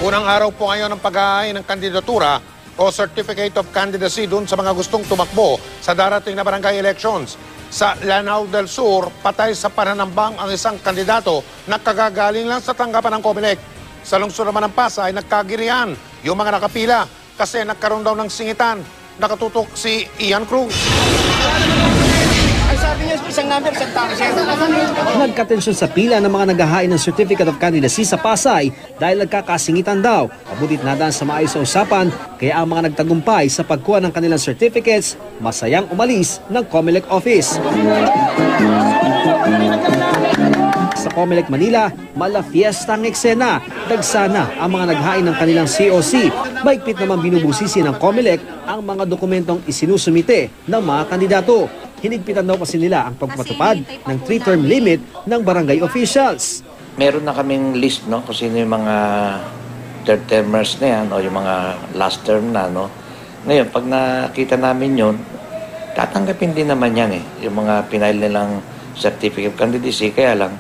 Unang araw po ngayon ng pag-aay ng kandidatura o Certificate of Candidacy dun sa mga gustong tumakbo sa darating na barangay elections. Sa Lanao del Sur, patay sa pananambang ang isang kandidato na kagagaling lang sa tanggapan ng COMELEC. Sa lungsod naman ng Pasay, nagkagirihan yung mga nakapila kasi nagkaroon daw ng singitan. Nakatutok si Ian Cruz. Sabi niya, isang number, isang tao. Nagkatensyon sa pila ng mga naghahain ng Certificate of Candidacy sa Pasay dahil nagkakasingitan daw. Abutit nadaan sa maayos na usapan, kaya ang mga nagtagumpay sa pagkuha ng kanilang certificates, masayang umalis ng COMELEC office. Sa COMELEC Manila, mala fiesta ang eksena. Dagsana ang mga naghain ng kanilang COC. Maigpit naman binubusisi ng COMELEC ang mga dokumentong isinusumite ng mga kandidato. Hinigpitan daw kasi nila ang pagpatupad ng 3-term limit ng barangay officials. Meron na kaming list, no, kung sino yung mga third termers na yan o yung mga last term na, no. Ngayon, pag nakita namin yun, tatanggapin din naman yan yung mga pinail nilang certificate of candidacy, kaya lang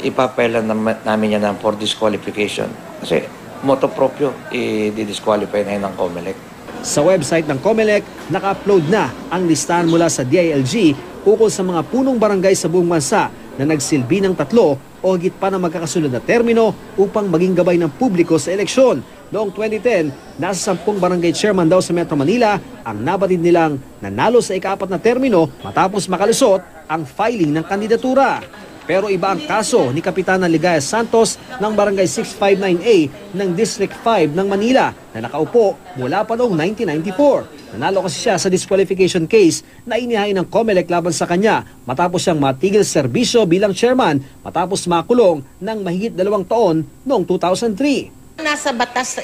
ipapailan namin yan for disqualification. Kasi motu proprio, i-disqualify na yun ng COMELEC. Sa website ng COMELEC, naka-upload na ang listahan mula sa DILG ukol sa mga punong barangay sa buong bansa na nagsilbi ng 3 o higit pa na magkakasunod na termino upang maging gabay ng publiko sa eleksyon. Noong 2010, nasa 10 barangay chairman daw sa Metro Manila ang nabatid nilang nanalo sa ika-4 na termino matapos makalusot ang filing ng kandidatura. Pero iba ang kaso ni Kapitana Ligaya Santos ng Barangay 659A ng District 5 ng Manila na nakaupo mula pa noong 1994. Nanalo kasi siya sa disqualification case na inihain ng COMELEC laban sa kanya matapos siyang matigil serbisyo bilang chairman matapos makulong ng mahigit 2 taon noong 2003. Nasa batas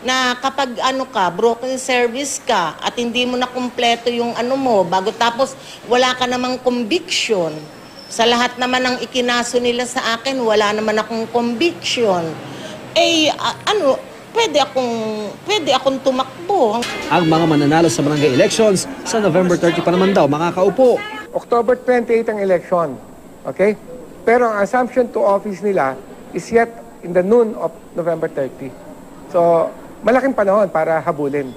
na kapag broken service ka at hindi mo na kumpleto yung mo bago tapos wala ka namang conviction. Sa lahat naman ng ikinaso nila sa akin, wala naman akong conviction. Pwede akong tumakbo. Ang mga mananalo sa barangay elections sa November 30 pa naman daw makakaupo. October 28 ang election. Okay? Pero ang assumption to office nila is yet in the noon of November 30. So, malaking panahon para habulin.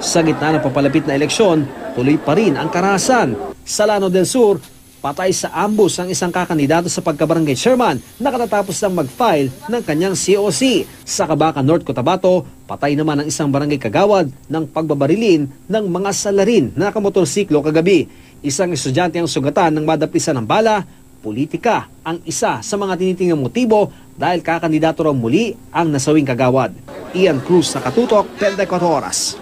Sa gitna ng papalapit na eleksyon, tuloy pa rin ang karahasan. Sa Lanao del Sur, patay sa ambush ang isang kakandidato sa pagkabarangay chairman na katatapos lang mag-file ng kanyang COC. Sa Cabaca, North Cotabato, patay naman ang isang barangay kagawad ng pagbabarilin ng mga salarin na nakamotorsiklo kagabi. Isang estudyante ang sugatan ng madapisan ng bala. Politika ang isa sa mga tinitingnan motibo dahil kakandidato raw muli ang nasawing kagawad. Ian Cruz, Nakatutok, 24 Oras.